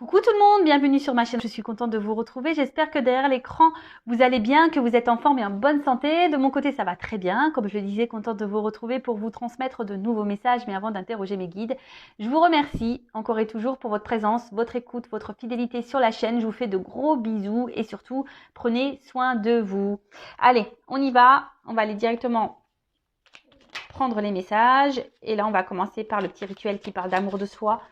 Coucou tout le monde, bienvenue sur ma chaîne. Je suis contente de vous retrouver. J'espère que derrière l'écran, vous allez bien, que vous êtes en forme et en bonne santé. De mon côté, ça va très bien. Comme je le disais, contente de vous retrouver pour vous transmettre de nouveaux messages. Mais avant d'interroger mes guides, je vous remercie encore et toujours pour votre présence, votre écoute, votre fidélité sur la chaîne. Je vous fais de gros bisous et surtout, prenez soin de vous. Allez, on y va. On va aller directement prendre les messages. Et là, on va commencer par le petit rituel qui parle d'amour de soi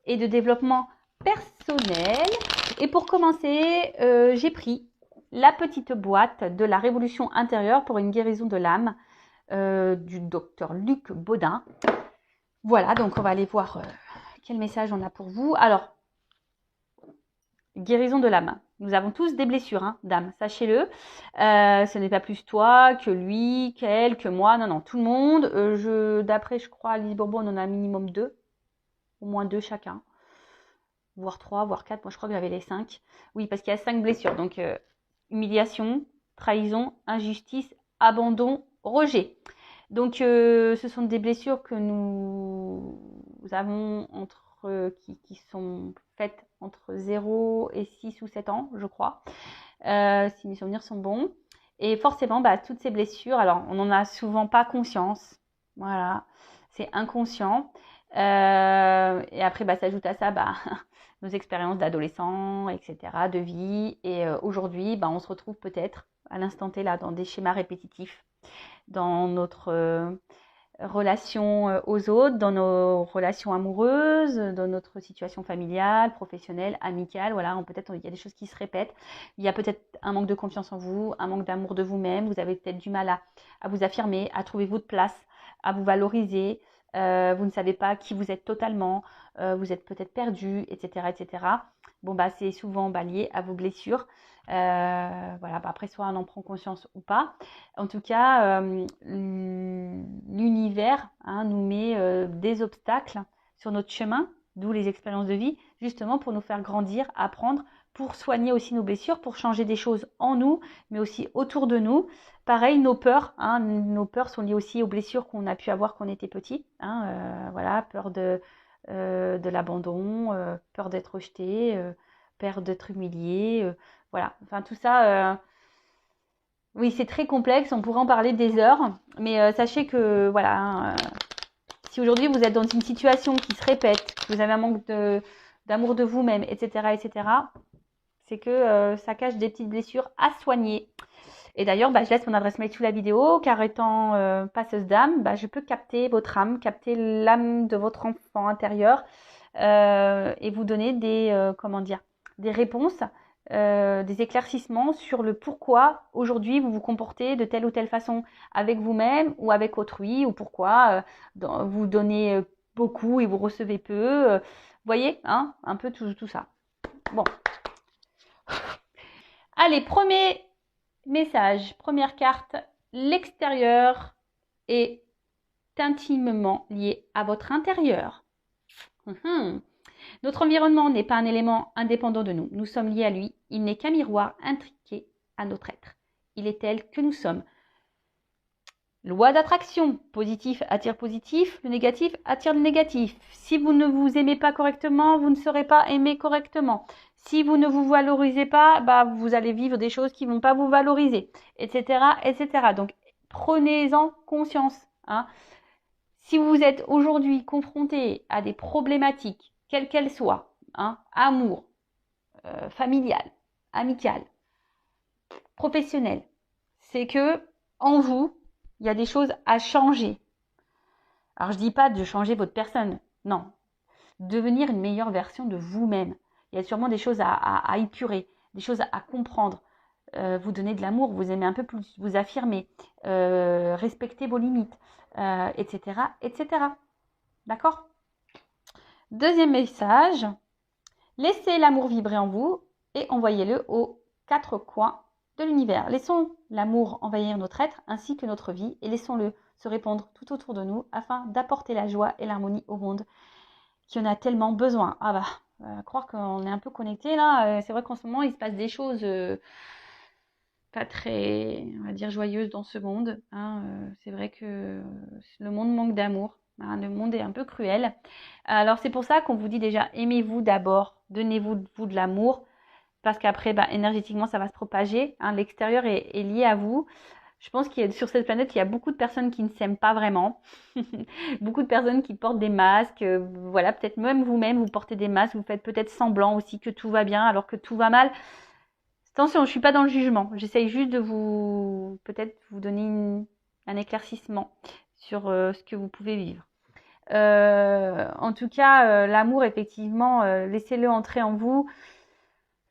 et de développement personnel. Et pour commencer, j'ai pris la petite boîte de la révolution intérieure pour une guérison de l'âme du docteur Luc Baudin. Voilà, donc on va aller voir quel message on a pour vous. Alors, guérison de l'âme. Nous avons tous des blessures d'âme, sachez-le. Ce n'est pas plus toi que lui, qu'elle, que moi. Non, non, tout le monde. D'après, je crois, Alice Bourbon, on en a un minimum 2. Au moins 2 chacun. Voire 3, voire 4. Moi, je crois que j'avais les 5. Oui, parce qu'il y a 5 blessures. Donc, humiliation, trahison, injustice, abandon, rejet. Donc, ce sont des blessures que nous avons qui sont faites entre 0 et 6 ou 7 ans, je crois. Si mes souvenirs sont bons. Et forcément, toutes ces blessures, alors, on n'en a souvent pas conscience. Voilà, c'est inconscient. Et après, s'ajoute à ça, nos expériences d'adolescents, etc., de vie. Et aujourd'hui, on se retrouve peut-être à l'instant T là dans des schémas répétitifs, dans notre relation aux autres, dans nos relations amoureuses, dans notre situation familiale, professionnelle, amicale. Voilà, peut-être il y a des choses qui se répètent. Il y a peut-être un manque de confiance en vous, un manque d'amour de vous-même. Vous avez peut-être du mal à vous affirmer, à trouver votre place, à vous valoriser. Vous ne savez pas qui vous êtes totalement, vous êtes peut-être perdu, etc., etc. Bon, c'est souvent lié à vos blessures. Voilà, après, soit on en prend conscience ou pas. En tout cas, l'univers nous met des obstacles sur notre chemin, d'où les expériences de vie, justement pour nous faire grandir, apprendre, pour soigner aussi nos blessures, pour changer des choses en nous, mais aussi autour de nous. Pareil, nos peurs sont liées aussi aux blessures qu'on a pu avoir quand on était petit. Voilà, peur de l'abandon, peur d'être rejeté, peur d'être humilié. Voilà, enfin tout ça, oui, c'est très complexe, on pourrait en parler des heures, mais sachez que, voilà, si aujourd'hui vous êtes dans une situation qui se répète, que vous avez un manque d'amour de vous-même, etc., c'est que ça cache des petites blessures à soigner. Et d'ailleurs, je laisse mon adresse mail sous la vidéo, car étant passeuse d'âme, je peux capter votre âme, capter l'âme de votre enfant intérieur et vous donner des réponses, des éclaircissements sur le pourquoi aujourd'hui vous vous comportez de telle ou telle façon avec vous-même ou avec autrui, ou pourquoi vous donnez beaucoup et vous recevez peu. Voyez, un peu tout ça. Bon. Allez, premier message, première carte, l'extérieur est intimement lié à votre intérieur. Notre environnement n'est pas un élément indépendant de nous. Nous sommes liés à lui. Il n'est qu'un miroir intriqué à notre être. Il est tel que nous sommes. Loi d'attraction. Positif attire positif. Le négatif attire le négatif. Si vous ne vous aimez pas correctement, vous ne serez pas aimé correctement. Si vous ne vous valorisez pas, vous allez vivre des choses qui ne vont pas vous valoriser, etc., etc. Donc, prenez-en conscience. Si vous êtes aujourd'hui confronté à des problématiques, quelles qu'elles soient, amour, familial, amical, professionnel, c'est que en vous, il y a des choses à changer. Alors, je dis pas de changer votre personne, non. Devenir une meilleure version de vous-même. Il y a sûrement des choses à épurer, des choses à comprendre. Vous donner de l'amour, vous aimer un peu plus, vous affirmer, respecter vos limites, etc., etc. D'accord ? Deuxième message, laissez l'amour vibrer en vous et envoyez-le aux 4 coins de l'univers. Laissons l'amour envahir notre être ainsi que notre vie et laissons-le se répandre tout autour de nous afin d'apporter la joie et l'harmonie au monde qui en a tellement besoin. Croire qu'on est un peu connecté là, c'est vrai qu'en ce moment il se passe des choses pas très, on va dire, joyeuses dans ce monde. C'est vrai que le monde manque d'amour. Le monde est un peu cruel. Alors c'est pour ça qu'on vous dit déjà, aimez-vous d'abord Donnez-vous vous de l'amour parce qu'après, énergétiquement, ça va se propager. Hein, l'extérieur est lié à vous. Je pense qu'il y a, sur cette planète, il y a beaucoup de personnes qui ne s'aiment pas vraiment. Beaucoup de personnes qui portent des masques. Voilà, peut-être même vous-même, vous portez des masques. Vous faites peut-être semblant aussi que tout va bien alors que tout va mal. Attention, je ne suis pas dans le jugement. J'essaye juste de peut-être vous donner un éclaircissement sur ce que vous pouvez vivre. En tout cas, l'amour, effectivement, laissez-le entrer en vous.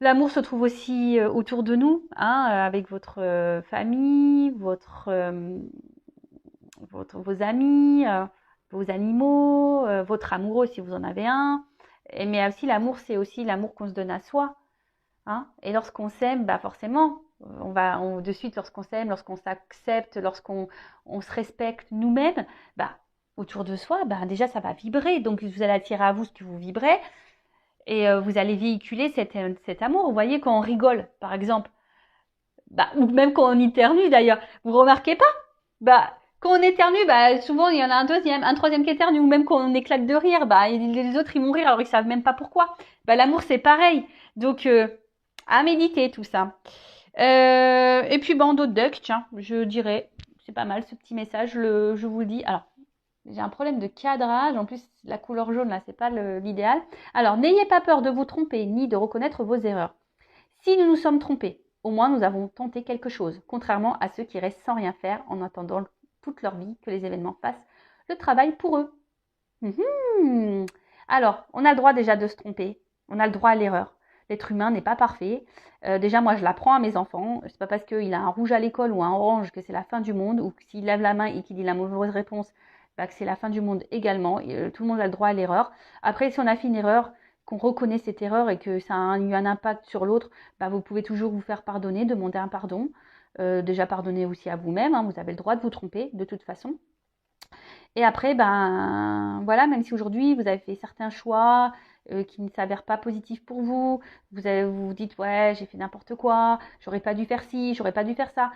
L'amour se trouve aussi autour de nous, hein, avec votre famille, vos amis, vos animaux, votre amoureux si vous en avez un. Mais aussi l'amour, c'est aussi l'amour qu'on se donne à soi. Hein. Et lorsqu'on s'aime, forcément, de suite, lorsqu'on s'aime, lorsqu'on s'accepte, lorsqu'on se respecte nous-mêmes, autour de soi, déjà ça va vibrer. Donc vous allez attirer à vous ce que vous vibrez. Et vous allez véhiculer cet amour. Vous voyez, quand on rigole, par exemple, ou même quand on éternue d'ailleurs, vous remarquez pas? Quand on éternue, souvent il y en a un troisième qui éternue, ou même quand on éclate de rire, les autres ils vont rire alors ils savent même pas pourquoi. L'amour c'est pareil. Donc à méditer tout ça. Et puis bandeau de duck, tiens, je dirais, c'est pas mal ce petit message, je vous le dis. Alors, j'ai un problème de cadrage. En plus, la couleur jaune, là, c'est pas l'idéal. Alors, n'ayez pas peur de vous tromper, ni de reconnaître vos erreurs. Si nous nous sommes trompés, au moins nous avons tenté quelque chose, contrairement à ceux qui restent sans rien faire en attendant toute leur vie que les événements fassent le travail pour eux. Alors, on a le droit déjà de se tromper. On a le droit à l'erreur. L'être humain n'est pas parfait. Déjà, moi, je l'apprends à mes enfants. C'est pas parce qu'il a un rouge à l'école ou un orange que c'est la fin du monde, ou que s'il lève la main et qu'il dit la mauvaise réponse, que c'est la fin du monde également. Tout le monde a le droit à l'erreur. Après, si on a fait une erreur, qu'on reconnaît cette erreur et que ça a eu un impact sur l'autre, vous pouvez toujours vous faire pardonner, demander un pardon. Déjà, pardonner aussi à vous-même. Hein, vous avez le droit de vous tromper, de toute façon. Et après, voilà, même si aujourd'hui, vous avez fait certains choix qui ne s'avèrent pas positifs pour vous, vous dites, ouais, j'ai fait n'importe quoi, j'aurais pas dû faire ci, j'aurais pas dû faire ça.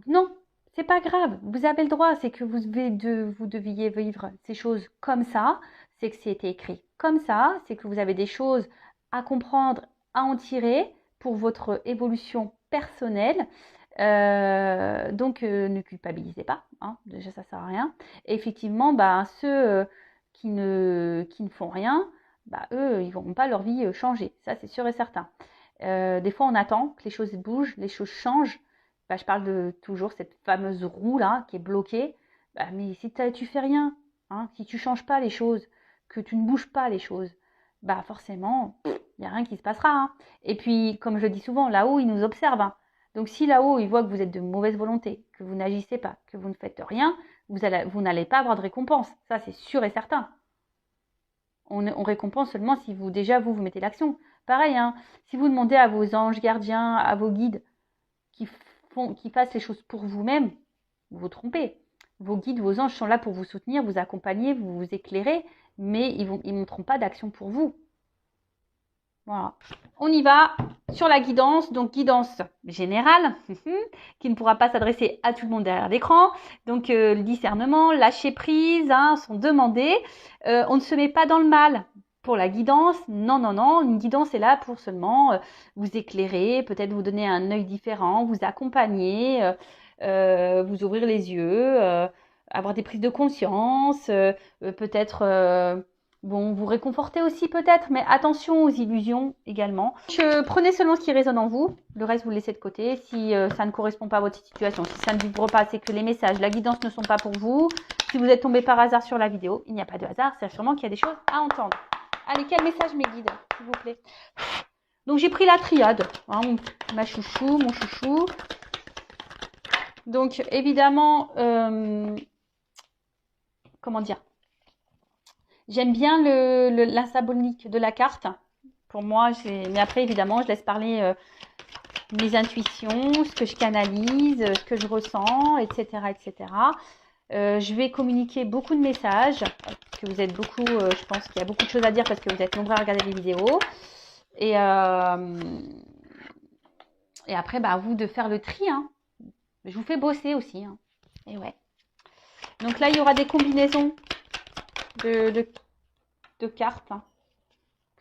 Non, c'est pas grave, vous avez le droit, c'est que vous deviez vivre ces choses comme ça, c'est que c'était écrit comme ça, c'est que vous avez des choses à comprendre, à en tirer pour votre évolution personnelle. Donc, ne culpabilisez pas, hein, déjà ça sert à rien. Et effectivement, ceux qui ne font rien, eux, ils ne verront pas leur vie changer, ça c'est sûr et certain. Des fois, on attend que les choses bougent, les choses changent. Je parle de toujours cette fameuse roue là qui est bloquée. Mais si tu fais rien, hein, si tu changes pas les choses, que tu ne bouges pas les choses, forcément, il n'y a rien qui se passera. Hein. Et puis, comme je le dis souvent, là-haut, ils nous observent. Hein. Donc, si là-haut, ils voient que vous êtes de mauvaise volonté, que vous n'agissez pas, que vous ne faites rien, vous n'allez pas avoir de récompense. Ça, c'est sûr et certain. On récompense seulement si vous mettez l'action. Pareil, hein, si vous demandez à vos anges gardiens, à vos guides qui fassent les choses pour vous-même, vous vous trompez. Vos guides, vos anges sont là pour vous soutenir, vous accompagner, vous éclairer, mais ils ne montreront pas d'action pour vous. Voilà. On y va sur la guidance, donc guidance générale, qui ne pourra pas s'adresser à tout le monde derrière l'écran. Donc le discernement, lâcher prise, hein, sont demandés. On ne se met pas dans le mal pour la guidance. Non, non, non. Une guidance est là pour seulement vous éclairer, peut-être vous donner un œil différent, vous accompagner, vous ouvrir les yeux, avoir des prises de conscience, peut-être... vous réconforter aussi peut-être, mais attention aux illusions également. Prenez seulement ce qui résonne en vous, le reste vous le laissez de côté. Si ça ne correspond pas à votre situation, si ça ne vibre pas, c'est que les messages, la guidance ne sont pas pour vous. Si vous êtes tombé par hasard sur la vidéo, il n'y a pas de hasard, c'est sûrement qu'il y a des choses à entendre. Allez, quel message mes guides, s'il vous plaît. Donc j'ai pris la triade, hein, mon chouchou. Donc évidemment, comment dire, j'aime bien la symbolique de la carte. Pour moi, mais après, évidemment, je laisse parler mes intuitions, ce que je canalise, ce que je ressens, etc. etc. Je vais communiquer beaucoup de messages, parce que vous êtes beaucoup, je pense qu'il y a beaucoup de choses à dire parce que vous êtes nombreux à regarder les vidéos. Et après, à vous de faire le tri. Hein. Je vous fais bosser aussi. Hein. Et ouais. Donc là, il y aura des combinaisons de cartes. Hein.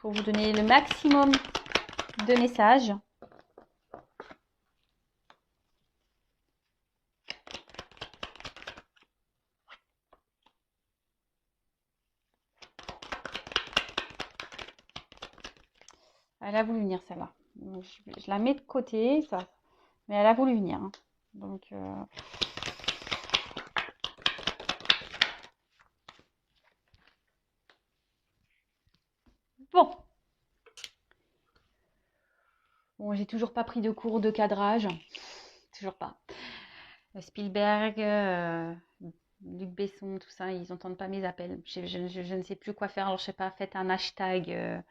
pour vous donner le maximum de messages. Elle a voulu venir celle-là. Je la mets de côté, ça. Mais elle a voulu venir. Hein. Donc, bon. Bon, j'ai toujours pas pris de cours de cadrage. Toujours pas. Spielberg, Luc Besson, tout ça, ils n'entendent pas mes appels. Je ne sais plus quoi faire. Alors, je sais pas, faites un hashtag,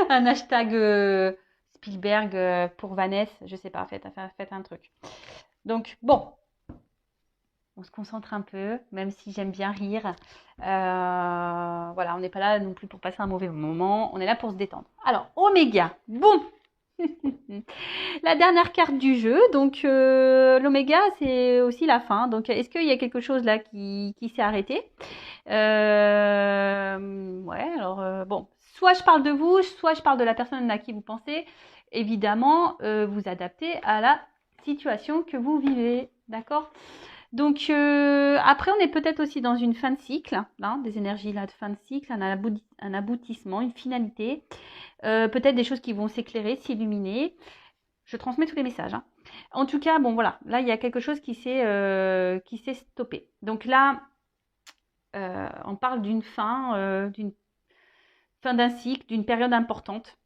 un hashtag Spielberg pour Vanessa. Je sais pas, faites un truc. Donc, bon. On se concentre un peu, même si j'aime bien rire. Voilà, on n'est pas là non plus pour passer un mauvais moment. On est là pour se détendre. Alors, Oméga. Boum. La dernière carte du jeu. Donc, l'Oméga, c'est aussi la fin. Donc, est-ce qu'il y a quelque chose là qui s'est arrêté? Ouais, alors, bon. Soit je parle de vous, soit je parle de la personne à qui vous pensez. Évidemment, vous adaptez à la situation que vous vivez. D'accord? Donc, après, on est peut-être aussi dans une fin de cycle, hein, des énergies là de fin de cycle, un aboutissement, une finalité. Peut-être des choses qui vont s'éclairer, s'illuminer. Je transmets tous les messages. Hein. En tout cas, bon, voilà. Là, il y a quelque chose qui s'est stoppé. Donc là, on parle d'une fin d'un cycle, d'une période importante.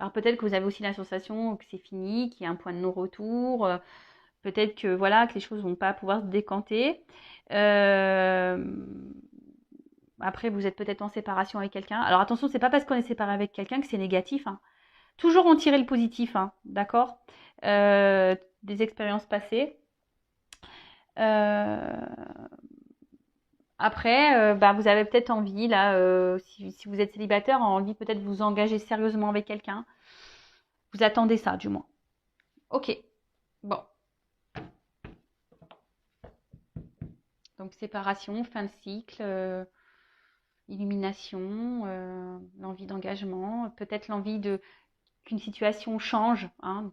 Alors peut-être que vous avez aussi la sensation que c'est fini, qu'il y a un point de non-retour. Peut-être que voilà que les choses vont pas pouvoir se décanter. Après, vous êtes peut-être en séparation avec quelqu'un. Alors attention, c'est pas parce qu'on est séparé avec quelqu'un que c'est négatif. Hein. Toujours en tirer le positif, hein, d'accord? Des expériences passées. Après, bah, vous avez peut-être envie, là, si vous êtes célibataire, envie peut-être de vous engager sérieusement avec quelqu'un. Vous attendez ça, du moins. Ok. Bon. Donc, séparation, fin de cycle, illumination, l'envie d'engagement, peut-être l'envie qu'une situation change, hein,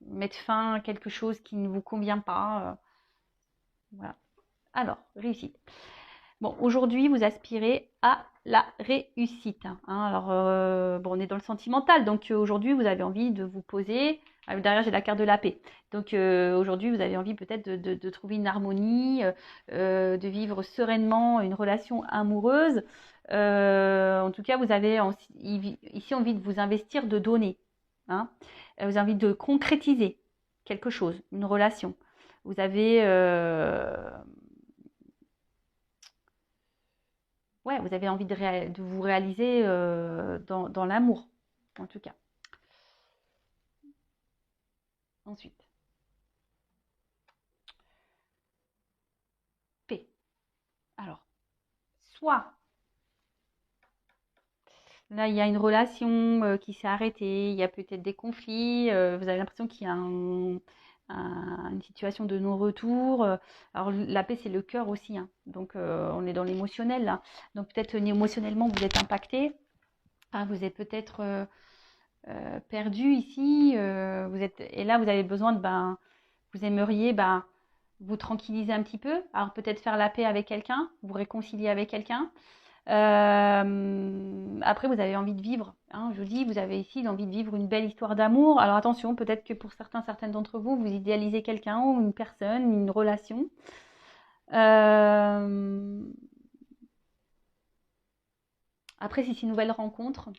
mettre fin à quelque chose qui ne vous convient pas. Voilà. Alors, réussite. Bon, aujourd'hui, vous aspirez à la réussite. Hein. Alors, bon, on est dans le sentimental, donc aujourd'hui, vous avez envie de vous poser. Derrière, j'ai la carte de la paix. Donc, aujourd'hui, vous avez envie peut-être de trouver une harmonie, de vivre sereinement une relation amoureuse. En tout cas, vous avez ici envie de vous investir, de donner. Hein. Vous avez envie de concrétiser quelque chose, une relation. Vous avez... ouais, vous avez envie de vous réaliser dans l'amour, en tout cas. Ensuite, P. Alors, soit là, il y a une relation qui s'est arrêtée, il y a peut-être des conflits, vous avez l'impression qu'il y a une situation de non-retour. Alors, la paix, c'est le cœur aussi, hein. Donc, on est dans l'émotionnel, là. Donc, peut-être émotionnellement, vous êtes impacté. Ah, vous êtes peut-être perdu ici. Et là, vous avez besoin vous aimeriez vous tranquilliser un petit peu. Alors, peut-être faire la paix avec quelqu'un, vous réconcilier avec quelqu'un. Après, vous avez envie de vivre. Hein, je vous dis, vous avez ici l'envie de vivre une belle histoire d'amour. Alors attention, peut-être que pour certaines d'entre vous, vous idéalisez quelqu'un ou une personne, une relation. Après, si c'est une nouvelle rencontre,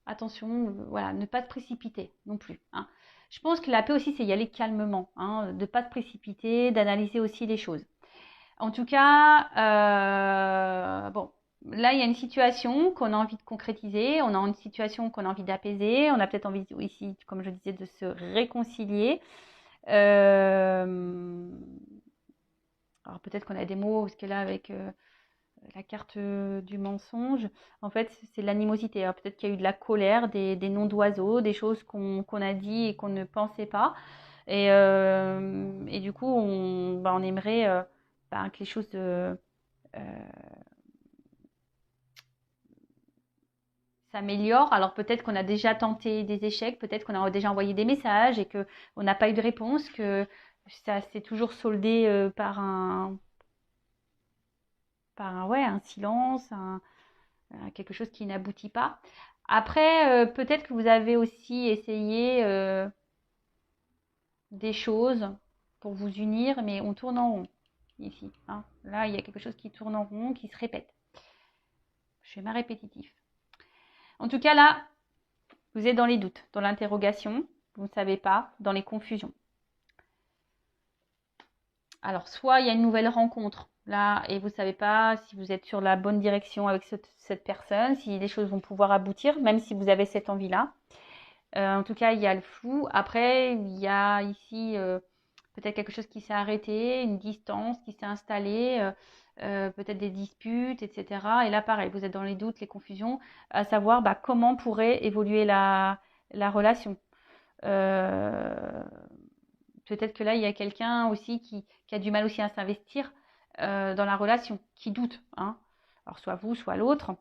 attention, voilà, ne pas se précipiter non plus. Hein. Je pense que la paix aussi, c'est y aller calmement, hein, de ne pas se précipiter, d'analyser aussi les choses. En tout cas, bon, là, il y a une situation qu'on a envie de concrétiser, on a une situation qu'on a envie d'apaiser, on a peut-être envie ici, comme je disais, de se réconcilier. Alors peut-être qu'on a des mots, parce que là, avec la carte du mensonge, en fait, c'est l'animosité. Alors peut-être qu'il y a eu de la colère, des noms d'oiseaux, des choses qu'on a dit et qu'on ne pensait pas. Et du coup, on aimerait que les choses s'améliore. Alors peut-être qu'on a déjà tenté des échecs, peut-être qu'on a déjà envoyé des messages et que on n'a pas eu de réponse, que ça s'est toujours soldé ouais, un silence, quelque chose qui n'aboutit pas. Après, peut-être que vous avez aussi essayé des choses pour vous unir, mais on tourne en rond ici. Hein. Là, il y a quelque chose qui tourne en rond, qui se répète. Schéma répétitif. En tout cas, là, vous êtes dans les doutes, dans l'interrogation, vous ne savez pas, dans les confusions. Alors, soit il y a une nouvelle rencontre là et vous ne savez pas si vous êtes sur la bonne direction avec cette personne, si les choses vont pouvoir aboutir, même si vous avez cette envie-là. En tout cas, il y a le flou. Après, il y a ici peut-être quelque chose qui s'est arrêté, une distance qui s'est installée, peut-être des disputes, etc. Et là, pareil, vous êtes dans les doutes, les confusions, à savoir comment pourrait évoluer la relation. Peut-être que là, il y a quelqu'un aussi qui a du mal aussi à s'investir dans la relation, qui doute. Hein. Alors, soit vous, soit l'autre.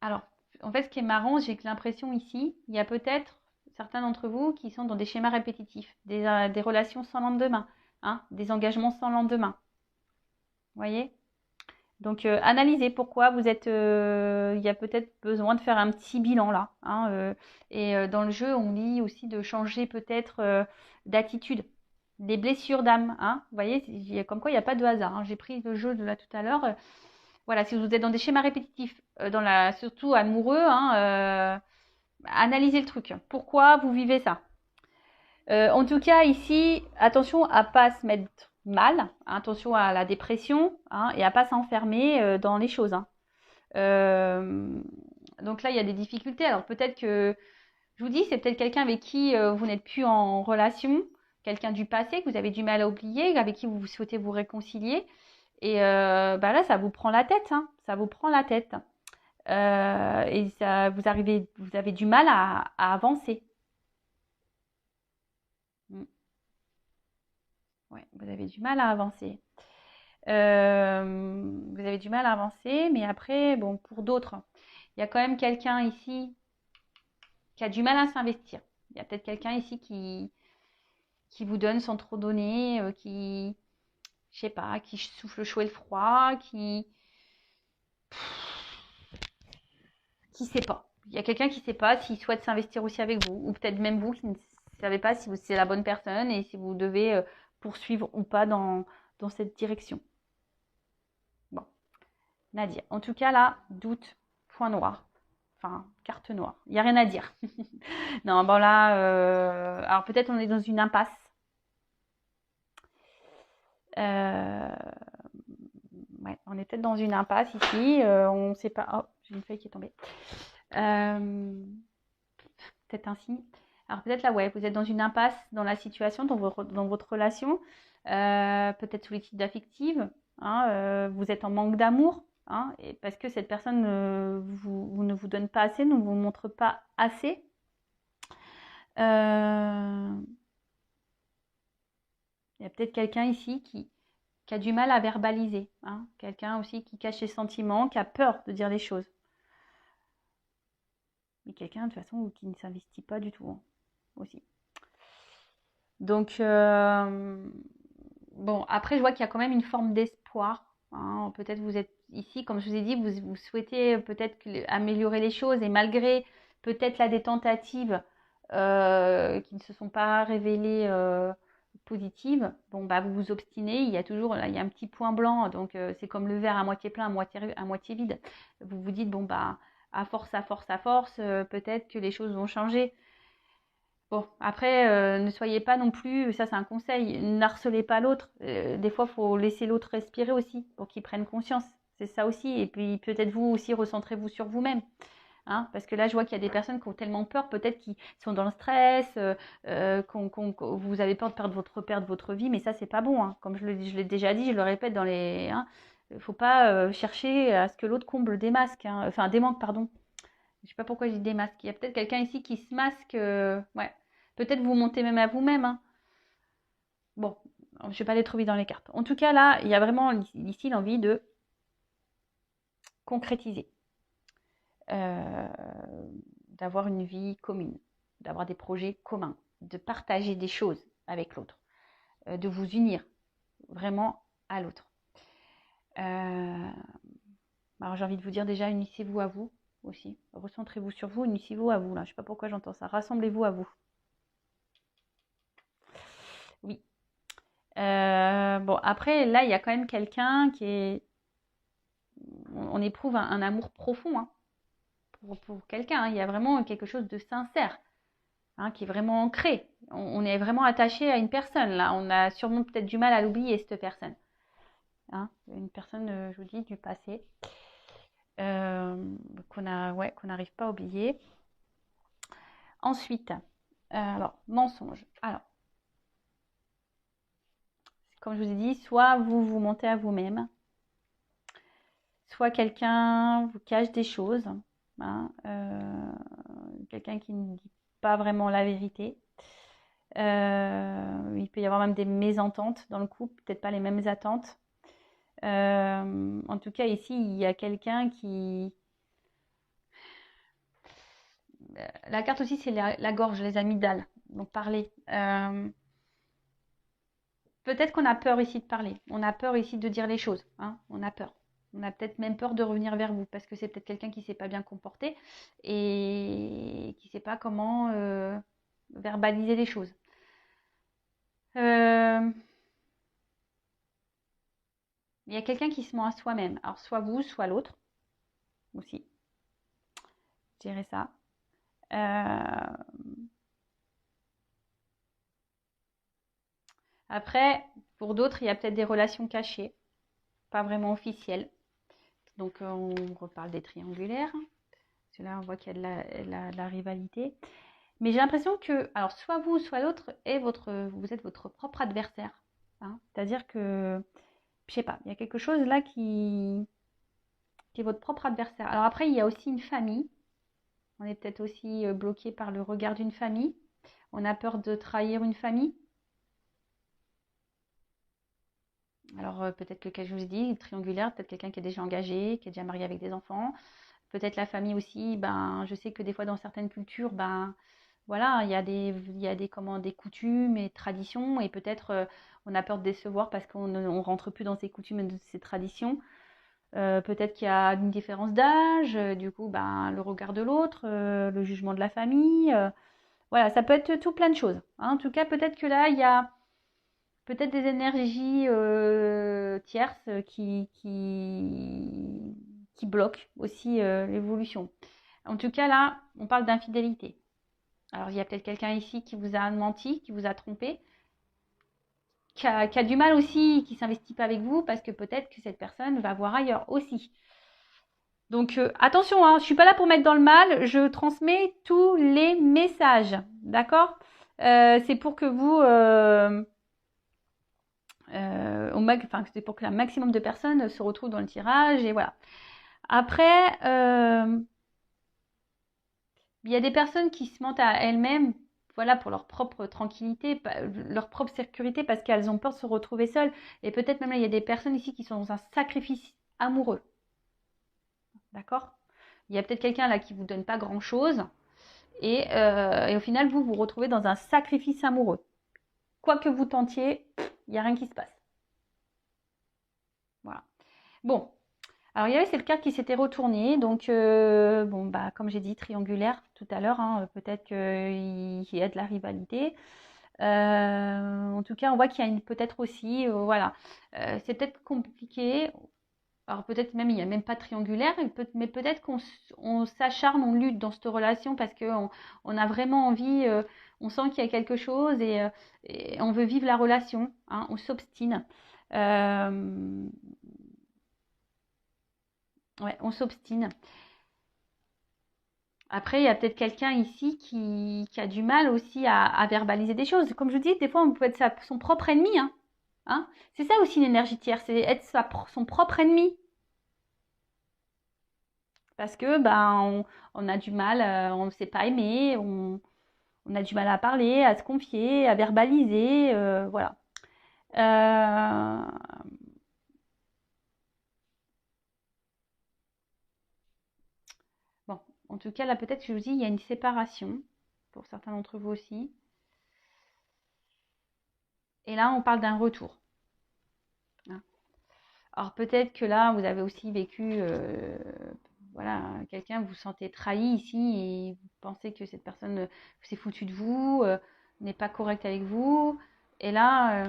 Alors, en fait, ce qui est marrant, j'ai l'impression ici, il y a peut-être certains d'entre vous qui sont dans des schémas répétitifs, des relations sans lendemain, hein, des engagements sans lendemain. Vous voyez? Donc, analysez pourquoi vous êtes. Il y a peut-être besoin de faire un petit bilan là. Hein, et dans le jeu, on lit aussi de changer peut-être d'attitude. Des blessures d'âme. Hein, vous voyez, comme quoi il n'y a pas de hasard. Hein. J'ai pris le jeu de là tout à l'heure. Voilà, si vous êtes dans des schémas répétitifs, surtout amoureux, hein, analysez le truc. Pourquoi vous vivez ça? En tout cas, ici, attention à pas se mettre mal, hein, attention à la dépression, hein, et à pas s'enfermer dans les choses. Hein. Donc là, il y a des difficultés. Alors peut-être que, je vous dis, c'est peut-être quelqu'un avec qui vous n'êtes plus en relation, quelqu'un du passé que vous avez du mal à oublier, avec qui vous souhaitez vous réconcilier. Et là, ça vous prend la tête, hein, ça vous prend la tête. Et ça, vous avez du mal à avancer. Ouais, vous avez du mal à avancer. Vous avez du mal à avancer, mais après, bon, pour d'autres, il y a quand même quelqu'un ici qui a du mal à s'investir. Il y a peut-être quelqu'un ici qui vous donne sans trop donner, je sais pas, qui souffle le chaud et le froid, qui sait pas. Il y a quelqu'un qui sait pas s'il souhaite s'investir aussi avec vous, ou peut-être même vous qui ne savez pas si c'est la bonne personne et si vous devez poursuivre ou pas dans cette direction. Bon, Nadia. En tout cas, là, doute, point noir. Enfin, carte noire. Il n'y a rien à dire. Non, bon là, alors peut-être on est dans une impasse. Ouais, on est peut-être dans une impasse ici. On ne sait pas. Oh, j'ai une feuille qui est tombée. Peut-être un signe. Alors peut-être là, ouais, vous êtes dans une impasse dans la situation, dans votre relation. Peut-être sous les titres d'affective. Hein, vous êtes en manque d'amour. Hein, et parce que cette personne vous ne vous donne pas assez, ne vous montre pas assez. Il y a peut-être quelqu'un ici qui a du mal à verbaliser. Hein, quelqu'un aussi qui cache ses sentiments, qui a peur de dire les choses. Mais quelqu'un de toute façon qui ne s'investit pas du tout hein, aussi. Donc, bon, après, je vois qu'il y a quand même une forme d'espoir. Hein. Peut-être vous êtes ici, comme je vous ai dit, vous souhaitez peut-être améliorer les choses et malgré peut-être là des tentatives qui ne se sont pas révélées positives, bon, vous vous obstinez, il y a toujours là, il y a un petit point blanc, donc c'est comme le verre à moitié plein, à moitié vide. Vous vous dites, bon, à force, peut-être que les choses vont changer. Bon, après, ne soyez pas non plus, ça c'est un conseil, n'harcelez pas l'autre. Des fois, il faut laisser l'autre respirer aussi pour qu'il prenne conscience. C'est ça aussi. Et puis peut-être vous aussi, recentrez-vous sur vous-même. Hein, parce que là, je vois qu'il y a des personnes qui ont tellement peur, peut-être qui sont dans le stress, vous avez peur de perdre votre vie, mais ça, c'est pas bon. Hein. Comme je l'ai déjà dit, je le répète dans les. Hein, il ne faut pas chercher à ce que l'autre comble des masques. Hein, enfin, des manques, pardon. Je sais pas pourquoi je dis des masques. Il y a peut-être quelqu'un ici qui se masque. Ouais. Peut-être vous montez même à vous-même. Hein. Bon, je ne vais pas aller trop vite dans les cartes. En tout cas, là, il y a vraiment ici l'envie de concrétiser, d'avoir une vie commune, d'avoir des projets communs, de partager des choses avec l'autre, de vous unir vraiment à l'autre. Alors j'ai envie de vous dire déjà, unissez-vous à vous aussi. Recentrez-vous sur vous, unissez-vous à vous. Là, je ne sais pas pourquoi j'entends ça. Rassemblez-vous à vous. Oui. Bon, après, là, il y a quand même quelqu'un qui est... On éprouve un amour profond hein, pour quelqu'un. Hein. Il y a vraiment quelque chose de sincère hein, qui est vraiment ancré. On est vraiment attaché à une personne. Là, on a sûrement peut-être du mal à l'oublier, cette personne. Hein, une personne, je vous dis, du passé. Qu'on n'arrive pas à oublier. Ensuite, alors, mensonge. Alors, comme je vous ai dit, soit vous vous mentez à vous-même, soit quelqu'un vous cache des choses, hein, quelqu'un qui ne dit pas vraiment la vérité. Il peut y avoir même des mésententes dans le couple, peut-être pas les mêmes attentes. En tout cas, ici, il y a quelqu'un qui... La carte aussi, c'est la gorge, les amygdales. Donc, parler. Peut-être qu'on a peur ici de parler. On a peur ici de dire les choses. Hein. On a peur. On a peut-être même peur de revenir vers vous parce que c'est peut-être quelqu'un qui ne s'est pas bien comporté et qui ne sait pas comment verbaliser les choses. Il y a quelqu'un qui se ment à soi-même. Alors, soit vous, soit l'autre aussi. Je dirais ça. Après, pour d'autres, il y a peut-être des relations cachées, pas vraiment officielles. Donc, on reparle des triangulaires. Parce que là, on voit qu'il y a de la rivalité. Mais j'ai l'impression que, alors, soit vous, soit l'autre, vous êtes votre propre adversaire. Hein. C'est-à-dire que, je sais pas, il y a quelque chose là qui est votre propre adversaire. Alors après, il y a aussi une famille. On est peut-être aussi bloqué par le regard d'une famille. On a peur de trahir une famille. Alors peut-être que, comme je vous ai dit, triangulaire, peut-être quelqu'un qui est déjà engagé, qui est déjà marié avec des enfants. Peut-être la famille aussi, ben, je sais que des fois dans certaines cultures, ben, voilà, il y a des coutumes et traditions et peut-être on a peur de décevoir parce qu'on ne rentre plus dans ces coutumes et ces traditions. Peut-être qu'il y a une différence d'âge, du coup, ben, le regard de l'autre, le jugement de la famille. Voilà, ça peut être tout plein de choses. Hein. En tout cas, peut-être que là, il y a peut-être des énergies tierces qui bloquent aussi l'évolution. En tout cas, là, on parle d'infidélité. Alors, il y a peut-être quelqu'un ici qui vous a menti, qui vous a trompé, qui a du mal aussi, qui ne s'investit pas avec vous, parce que peut-être que cette personne va voir ailleurs aussi. Donc, attention, hein, je ne suis pas là pour mettre dans le mal, je transmets tous les messages, d'accord c'est pour que vous... c'est pour que un maximum de personnes se retrouvent dans le tirage, et voilà. Après, il y a des personnes qui se mentent à elles-mêmes, voilà, pour leur propre tranquillité, leur propre sécurité, parce qu'elles ont peur de se retrouver seules. Et peut-être même là, il y a des personnes ici qui sont dans un sacrifice amoureux. D'accord? Il y a peut-être quelqu'un là qui vous donne pas grand-chose. Et au final, vous vous retrouvez dans un sacrifice amoureux. Quoi que vous tentiez, il n'y a rien qui se passe. Voilà. Bon. Alors, il y avait cette carte qui s'était retournée. Donc, bon, bah, comme j'ai dit, triangulaire tout à l'heure. Hein, peut-être qu'il y a de la rivalité. En tout cas, on voit qu'il y a peut-être aussi, voilà. C'est peut-être compliqué. Alors, peut-être même, il n'y a même pas de triangulaire. Mais peut-être qu'on s'acharne, on lutte dans cette relation parce qu'on a vraiment envie, on sent qu'il y a quelque chose et on veut vivre la relation. Hein, on s'obstine. Ouais, on s'obstine. Après, il y a peut-être quelqu'un ici qui a du mal aussi à verbaliser des choses. Comme je vous dis, des fois, on peut être son propre ennemi. Hein. Hein. C'est ça aussi l'énergie tierce, c'est être son propre ennemi. Parce que on a du mal, on ne sait pas aimer, on a du mal à parler, à se confier, à verbaliser. Voilà. En tout cas, là, peut-être, je vous dis, il y a une séparation, pour certains d'entre vous aussi. Et là, on parle d'un retour. Hein. Alors, peut-être que là, vous avez aussi vécu, voilà, quelqu'un, vous vous sentez trahi ici et vous pensez que cette personne s'est foutue de vous, n'est pas correcte avec vous. Et là,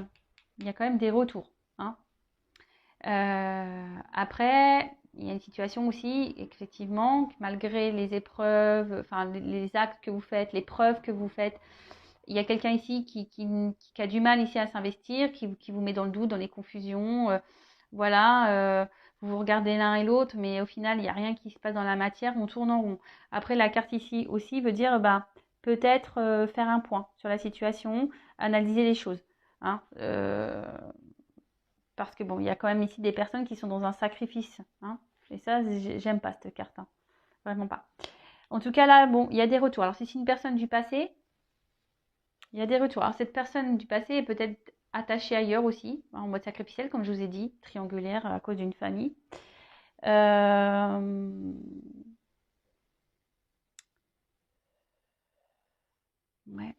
il y a quand même des retours. Hein. Après, il y a une situation aussi, effectivement, malgré les épreuves, enfin les actes que vous faites, les preuves que vous faites, il y a quelqu'un ici qui a du mal ici à s'investir, qui vous met dans le doute, dans les confusions. Voilà, vous vous regardez l'un et l'autre, mais au final, il n'y a rien qui se passe dans la matière, on tourne en rond. Après, la carte ici aussi veut dire bah, peut-être faire un point sur la situation, analyser les choses. Hein, parce que bon, il y a quand même ici des personnes qui sont dans un sacrifice. Hein, et ça, j'aime pas cette carte. Hein, vraiment pas. En tout cas, là, bon, il y a des retours. Alors, si c'est une personne du passé, il y a des retours. Alors, cette personne du passé est peut-être attachée ailleurs aussi, en mode sacrificiel, comme je vous ai dit, triangulaire à cause d'une famille. Ouais.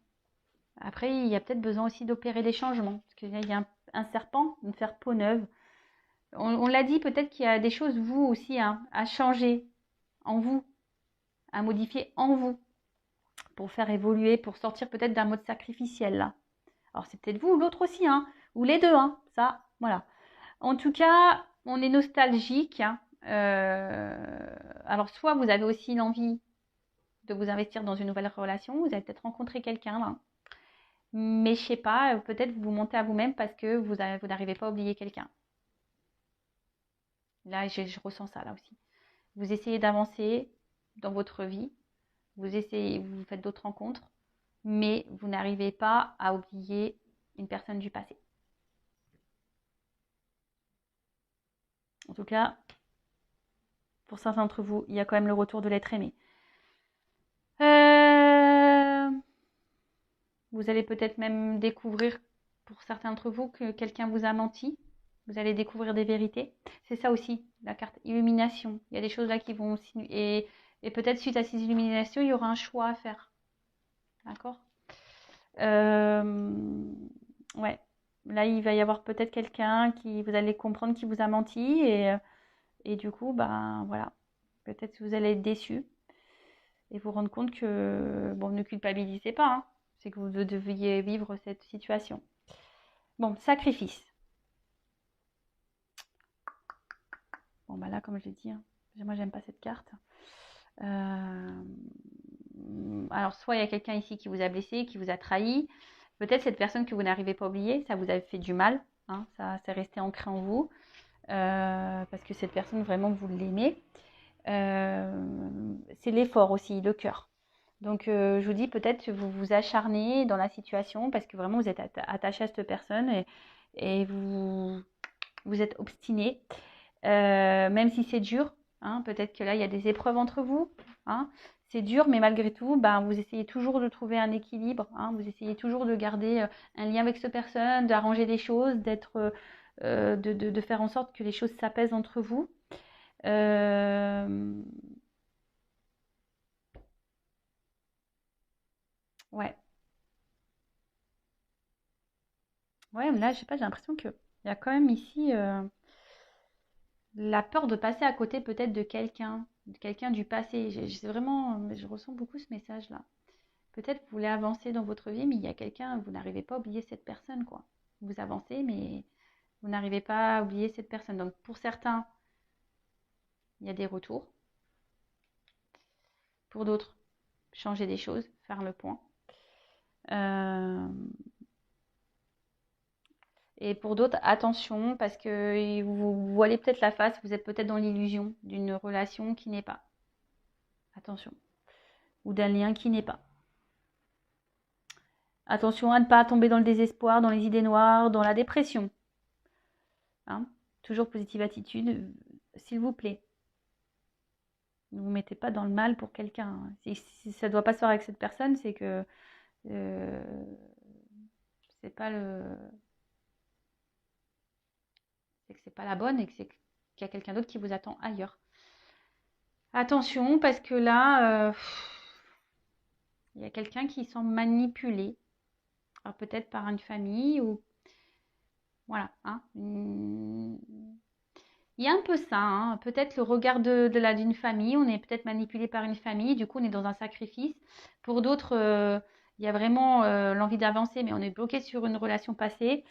Après, il y a peut-être besoin aussi d'opérer des changements. Parce qu'il y a un serpent, de faire peau neuve. On l'a dit, peut-être qu'il y a des choses, vous aussi, hein, à changer en vous, à modifier en vous, pour faire évoluer, pour sortir peut-être d'un mode sacrificiel, là. Alors, c'est peut-être vous ou l'autre aussi, hein, ou les deux, hein, ça, voilà. En tout cas, on est nostalgique. Hein. Alors, soit vous avez aussi l'envie de vous investir dans une nouvelle relation, vous avez peut-être rencontré quelqu'un là. Mais je sais pas, peut-être vous montez à vous-même parce que vous n'arrivez pas à oublier quelqu'un. Là, je ressens ça là aussi. Vous essayez d'avancer dans votre vie, vous faites d'autres rencontres, mais vous n'arrivez pas à oublier une personne du passé. En tout cas, pour certains d'entre vous, il y a quand même le retour de l'être aimé. Vous allez peut-être même découvrir, pour certains d'entre vous, que quelqu'un vous a menti. Vous allez découvrir des vérités. C'est ça aussi, la carte illumination. Il y a des choses là qui vont... Et peut-être suite à ces illuminations, il y aura un choix à faire. D'accord Ouais. Là, il va y avoir peut-être quelqu'un qui... Vous allez comprendre qui vous a menti. Et du coup, ben voilà. Peut-être que vous allez être déçu. Et vous rendre compte que... Bon, ne culpabilisez pas. Hein. C'est que vous deviez vivre cette situation. Bon, sacrifice. Bon, bah là, comme je l'ai dit, hein, moi, j'aime pas cette carte. Alors, soit il y a quelqu'un ici qui vous a blessé, qui vous a trahi. Peut-être cette personne que vous n'arrivez pas à oublier, ça vous a fait du mal. Hein, ça, c'est resté ancré en vous. Parce que cette personne, vraiment, vous l'aimez. C'est l'effort aussi, le cœur. Donc, je vous dis, peut-être que vous vous acharnez dans la situation parce que vraiment, vous êtes attaché à cette personne et vous êtes obstiné. Même si c'est dur, hein, peut-être que là, il y a des épreuves entre vous. Hein, c'est dur, mais malgré tout, ben, vous essayez toujours de trouver un équilibre. Hein, vous essayez toujours de garder un lien avec cette personne, d'arranger des choses, de faire en sorte que les choses s'apaisent entre vous. Ouais. Ouais, mais là, je sais pas, j'ai l'impression qu'il y a quand même ici la peur de passer à côté peut-être de quelqu'un du passé. Je ressens beaucoup ce message-là. Peut-être que vous voulez avancer dans votre vie, mais il y a quelqu'un, vous n'arrivez pas à oublier cette personne, quoi. Vous avancez, mais vous n'arrivez pas à oublier cette personne. Donc pour certains, il y a des retours. Pour d'autres, changer des choses, faire le point. Et pour d'autres, attention, parce que vous voilez peut-être la face, vous êtes peut-être dans l'illusion d'une relation qui n'est pas. Attention. Ou d'un lien qui n'est pas. Attention à ne pas tomber dans le désespoir, dans les idées noires, dans la dépression. Hein, toujours positive attitude, s'il vous plaît. Ne vous mettez pas dans le mal pour quelqu'un. Si ça ne doit pas se faire avec cette personne, c'est que c'est pas c'est que c'est pas la bonne et que c'est qu'il y a quelqu'un d'autre qui vous attend ailleurs. Attention, parce que là, il y a quelqu'un qui semble manipulé. Alors peut-être par une famille ou... Voilà. Hein. Il y a un peu ça, hein. Peut-être le regard d'une famille. On est peut-être manipulé par une famille. Du coup, on est dans un sacrifice. Pour d'autres, il y a vraiment l'envie d'avancer, mais on est bloqué sur une relation passée.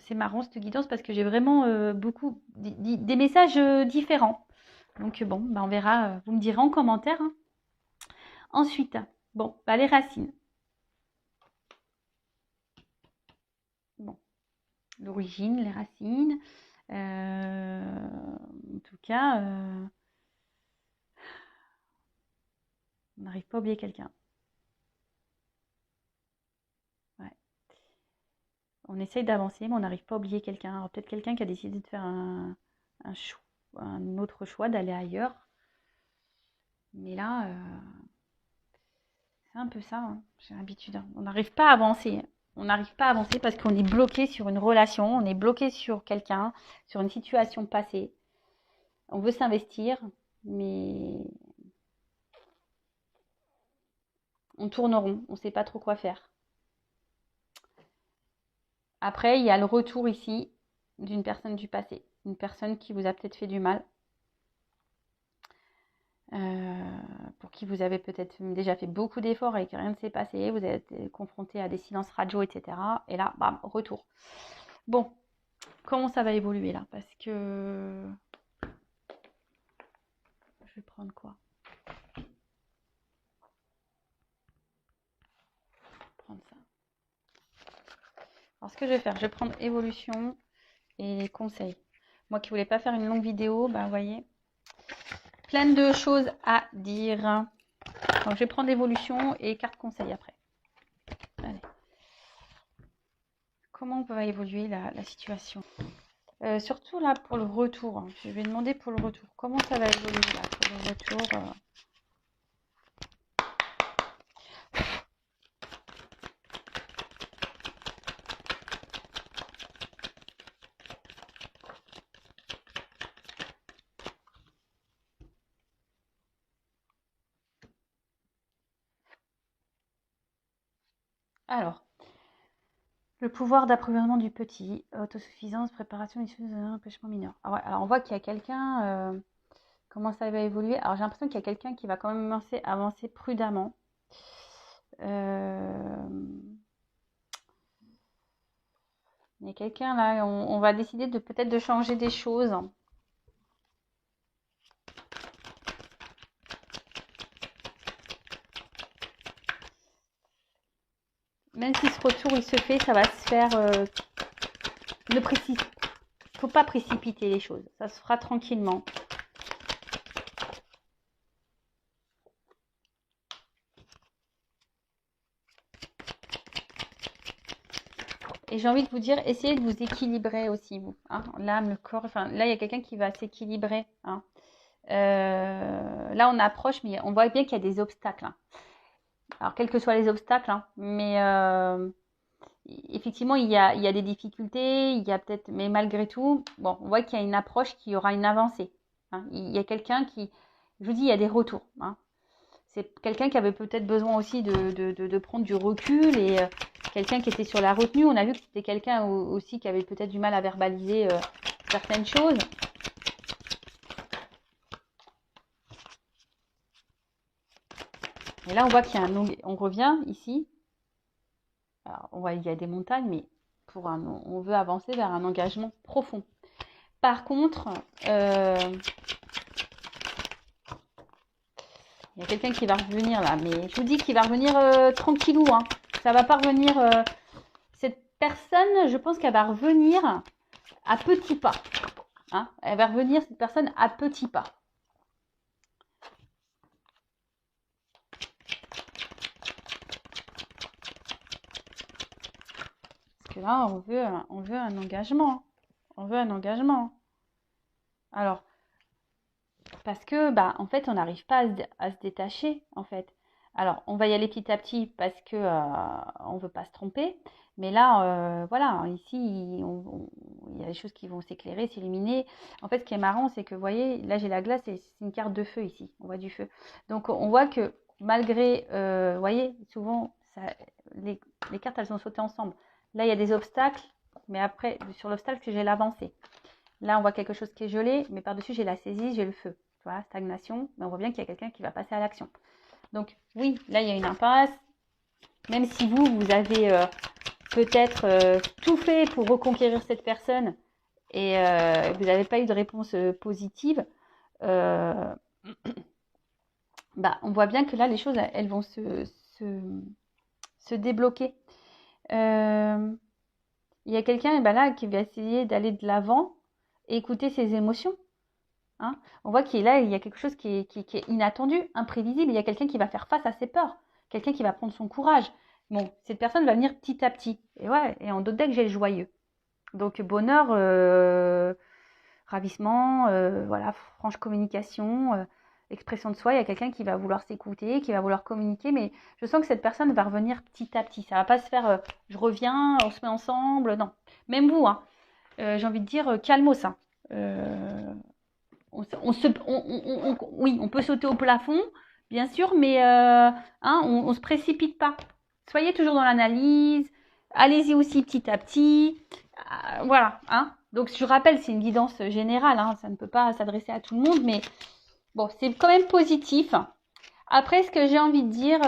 C'est marrant cette guidance parce que j'ai vraiment beaucoup des messages différents. Donc bon, bah, on verra. Vous me direz en commentaire. Hein. Ensuite, bon, bah, les racines. Bon, l'origine, les racines. En tout cas, on n'arrive pas à oublier quelqu'un. Ouais. On essaye d'avancer, mais on n'arrive pas à oublier quelqu'un. Alors peut-être quelqu'un qui a décidé de faire un autre choix, d'aller ailleurs. Mais là, c'est un peu ça. Hein. J'ai l'habitude. Hein. On n'arrive pas à avancer. On n'arrive pas à avancer parce qu'on est bloqué sur une relation, on est bloqué sur quelqu'un, sur une situation passée. On veut s'investir, mais on tourne rond, on ne sait pas trop quoi faire. Après, il y a le retour ici d'une personne du passé, une personne qui vous a peut-être fait du mal, pour qui vous avez peut-être déjà fait beaucoup d'efforts et que rien ne s'est passé, vous êtes confronté à des silences radio, etc. Et là, bam, retour. Bon, comment ça va évoluer là? Parce que... Je vais prendre quoi? Prendre ça. Alors, ce que je vais faire, je vais prendre évolution et conseils. Moi qui voulais pas faire une longue vidéo, bah vous voyez, plein de choses à dire. Donc, je vais prendre évolution et carte conseil après. Allez. Comment va évoluer la situation? Surtout là pour le retour. Hein. Je vais demander pour le retour. Comment ça va évoluer là pour le retour Alors, le pouvoir d'approvisionnement du petit, autosuffisance, préparation issue d'un empêchement mineur. Alors on voit qu'il y a quelqu'un, comment ça va évoluer. Alors j'ai l'impression qu'il y a quelqu'un qui va quand même avancer prudemment. Il y a quelqu'un là, on va décider de peut-être de changer des choses. Même si ce retour il se fait, ça va se faire. Ne faut pas précipiter les choses. Ça se fera tranquillement. Et j'ai envie de vous dire, essayez de vous équilibrer aussi, vous. Hein, l'âme, le corps. Enfin, là, il y a quelqu'un qui va s'équilibrer. Hein. Là, on approche, mais on voit bien qu'il y a des obstacles. Hein. Alors, quels que soient les obstacles, hein, mais effectivement, il y a des difficultés, il y a peut-être, mais malgré tout, bon, on voit qu'il y a une approche, qu'il y aura une avancée. Hein. Il y a quelqu'un qui, je vous dis, il y a des retours. Hein. C'est quelqu'un qui avait peut-être besoin aussi de prendre du recul et quelqu'un qui était sur la retenue. On a vu que c'était quelqu'un aussi qui avait peut-être du mal à verbaliser certaines choses. Et là, on voit qu'il y a on revient ici. Alors, on voit il y a des montagnes, mais on veut avancer vers un engagement profond. Par contre, il y a quelqu'un qui va revenir là, mais je vous dis qu'il va revenir tranquillou. Hein. Ça va pas revenir. Cette personne, je pense qu'elle va revenir à petits pas. Hein. Elle va revenir, cette personne, à petits pas. Parce que là, on veut un engagement. On veut un engagement. Alors, parce que, bah, en fait, on n'arrive pas à se détacher, en fait. Alors, on va y aller petit à petit parce que on ne veut pas se tromper. Mais là, voilà, ici, il y a des choses qui vont s'éclairer, s'illuminer. En fait, ce qui est marrant, c'est que, vous voyez, là, j'ai la glace et c'est une carte de feu ici. On voit du feu. Donc, on voit que malgré, vous voyez, souvent, ça, les, les cartes, elles ont sauté ensemble. Là, il y a des obstacles, mais après, sur l'obstacle, j'ai l'avancée. Là, on voit quelque chose qui est gelé, mais par-dessus, j'ai la saisie, j'ai le feu. Tu vois, stagnation, mais on voit bien qu'il y a quelqu'un qui va passer à l'action. Donc, oui, là, il y a une impasse. Même si vous avez peut-être tout fait pour reconquérir cette personne et vous n'avez pas eu de réponse positive, bah, on voit bien que là, les choses, elles vont se débloquer. Il y a quelqu'un là qui va essayer d'aller de l'avant et écouter ses émotions. Hein. On voit qu'il là, il y a quelque chose qui est inattendu, imprévisible. Il y a quelqu'un qui va faire face à ses peurs, quelqu'un qui va prendre son courage. Bon, cette personne va venir petit à petit. Et ouais, et en d'autres decks, j'ai le joyeux. Donc bonheur, ravissement, voilà, franche communication, expression de soi. Il y a quelqu'un qui va vouloir s'écouter, qui va vouloir communiquer, mais je sens que cette personne va revenir petit à petit. Ça va pas se faire, je reviens, on se met ensemble. Non, même vous, hein. J'ai envie de dire, calmos, hein. Oui, on peut sauter au plafond, bien sûr, mais on se précipite pas. Soyez toujours dans l'analyse. Allez-y aussi petit à petit. Voilà. Hein. Donc, je rappelle, c'est une guidance générale. Hein, ça ne peut pas s'adresser à tout le monde, mais bon, c'est quand même positif. Après, ce que j'ai envie de dire...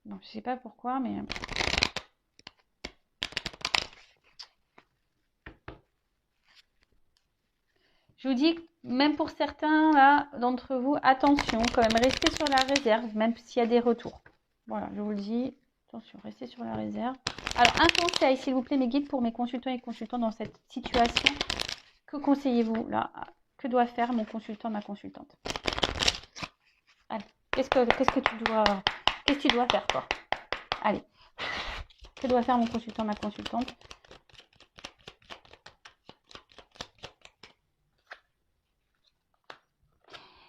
non, je sais pas pourquoi, mais... Je vous dis, même pour certains là d'entre vous, attention, quand même, restez sur la réserve, même s'il y a des retours. Voilà, je vous le dis, attention, restez sur la réserve. Alors, un conseil, s'il vous plaît, mes guides, pour mes consultants et consultantes dans cette situation. Que conseillez-vous là? Que doit faire mon consultant, ma consultante? Allez, qu'est-ce que tu dois faire, toi? Allez, que doit faire mon consultant, ma consultante?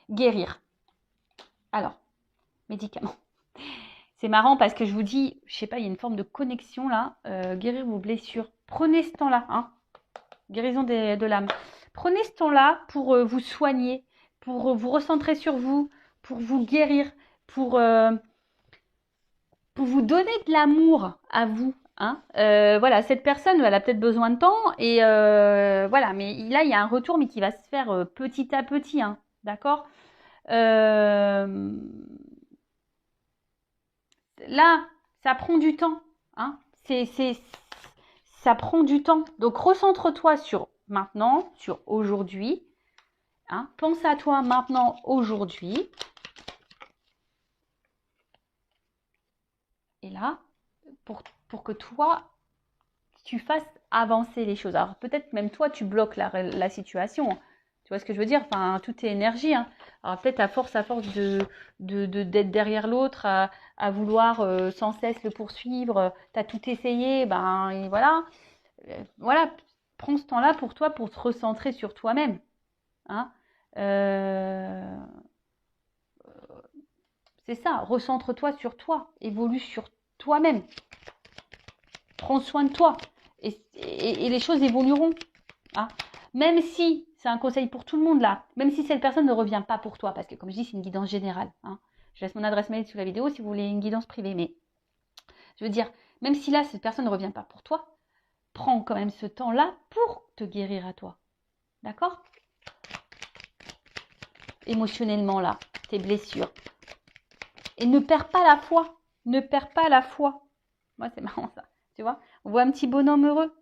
Guérir. Alors, médicaments. C'est marrant parce que je vous dis, je sais pas, il y a une forme de connexion là. Guérir vos blessures. Prenez ce temps-là, hein. Guérison de l'âme. Prenez ce temps-là pour vous soigner, pour vous recentrer sur vous, pour vous guérir, pour vous donner de l'amour à vous. Hein. Voilà, cette personne, elle a peut-être besoin de temps et voilà, mais là, il y a un retour, mais qui va se faire petit à petit, hein, d'accord. Là, ça prend du temps. Hein. Ça prend du temps. Donc, recentre-toi sur maintenant, sur aujourd'hui. Hein. Pense à toi maintenant, aujourd'hui. Et là, pour que toi, tu fasses avancer les choses. Alors, peut-être même toi, tu bloques la situation. Tu vois ce que je veux dire? Enfin, tout est énergie. Hein. Alors, peut-être à force d'être derrière l'autre, à vouloir sans cesse le poursuivre, tu as tout essayé, ben et voilà. Voilà, prends ce temps-là pour toi, pour te recentrer sur toi-même. Hein. C'est ça, recentre-toi sur toi, évolue sur toi-même. Prends soin de toi et les choses évolueront. Hein. Même si, c'est un conseil pour tout le monde là, même si cette personne ne revient pas pour toi, parce que comme je dis, c'est une guidance générale. Hein. Je laisse mon adresse mail sous la vidéo si vous voulez une guidance privée. Mais je veux dire, même si là, cette personne ne revient pas pour toi, prends quand même ce temps-là pour te guérir à toi. D'accord? Émotionnellement là, tes blessures. Et ne perds pas la foi. Ne perds pas la foi. Moi, c'est marrant ça. Tu vois? On voit un petit bonhomme heureux.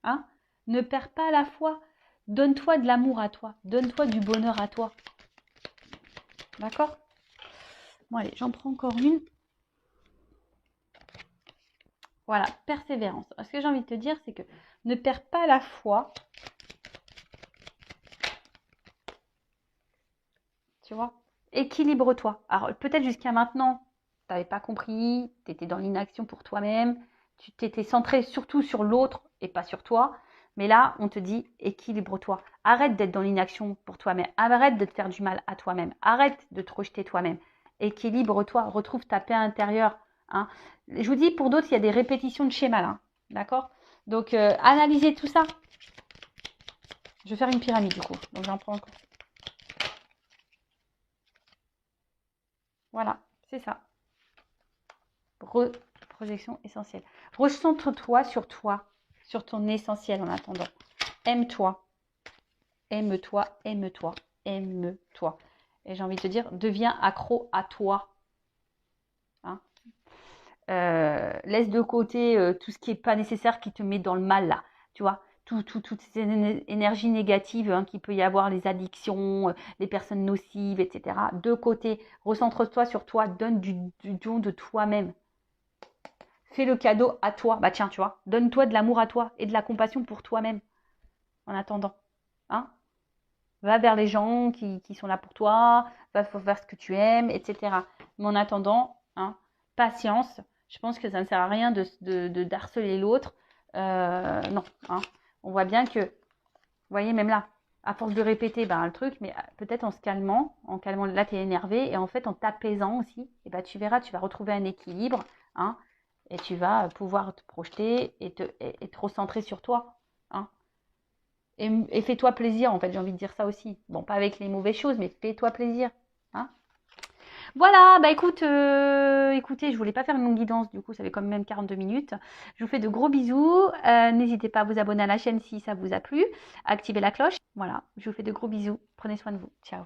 Hein? Ne perds pas la foi. Donne-toi de l'amour à toi. Donne-toi du bonheur à toi. D'accord? Bon, allez, j'en prends encore une. Voilà, persévérance. Alors, ce que j'ai envie de te dire, c'est que ne perds pas la foi. Tu vois? Équilibre-toi. Alors, peut-être jusqu'à maintenant, tu n'avais pas compris, tu étais dans l'inaction pour toi-même, tu t'étais centré surtout sur l'autre et pas sur toi. Mais là, on te dit équilibre-toi. Arrête d'être dans l'inaction pour toi-même. Arrête de te faire du mal à toi-même. Arrête de te rejeter toi-même. Équilibre-toi. Retrouve ta paix intérieure. Hein. Je vous dis, pour d'autres, il y a des répétitions de schémas là. D'accord? Donc, analysez tout ça. Je vais faire une pyramide du coup. Donc, j'en prends encore. Voilà, c'est ça. Projection essentielle. Recentre-toi, sur ton essentiel en attendant. Aime-toi. Aime-toi, aime-toi, aime-toi. Et j'ai envie de te dire, deviens accro à toi. Hein, laisse de côté tout ce qui n'est pas nécessaire, qui te met dans le mal là. Tu vois, toutes ces énergies négatives hein, qu'il peut y avoir, les addictions, les personnes nocives, etc. De côté, recentre-toi sur toi, donne du don de toi-même. Fais le cadeau à toi. Bah tiens, tu vois, donne-toi de l'amour à toi et de la compassion pour toi-même en attendant. Hein, va vers les gens qui sont là pour toi, va vers ce que tu aimes, etc. Mais en attendant, hein, patience. Je pense que ça ne sert à rien de harceler l'autre. Non. Hein. On voit bien que, vous voyez, même là, à force de répéter ben, le truc, mais peut-être en calmant, là tu es énervé, et en fait en t'apaisant aussi, et ben, tu verras, tu vas retrouver un équilibre, hein, et tu vas pouvoir te projeter et te recentrer sur toi. Hein. Et fais-toi plaisir, en fait, j'ai envie de dire ça aussi. Bon, pas avec les mauvaises choses, mais fais-toi plaisir. Hein. Voilà, bah écoutez, je voulais pas faire une longue guidance, du coup, ça fait quand même 42 minutes. Je vous fais de gros bisous. N'hésitez pas à vous abonner à la chaîne si ça vous a plu. Activez la cloche. Voilà, je vous fais de gros bisous. Prenez soin de vous. Ciao.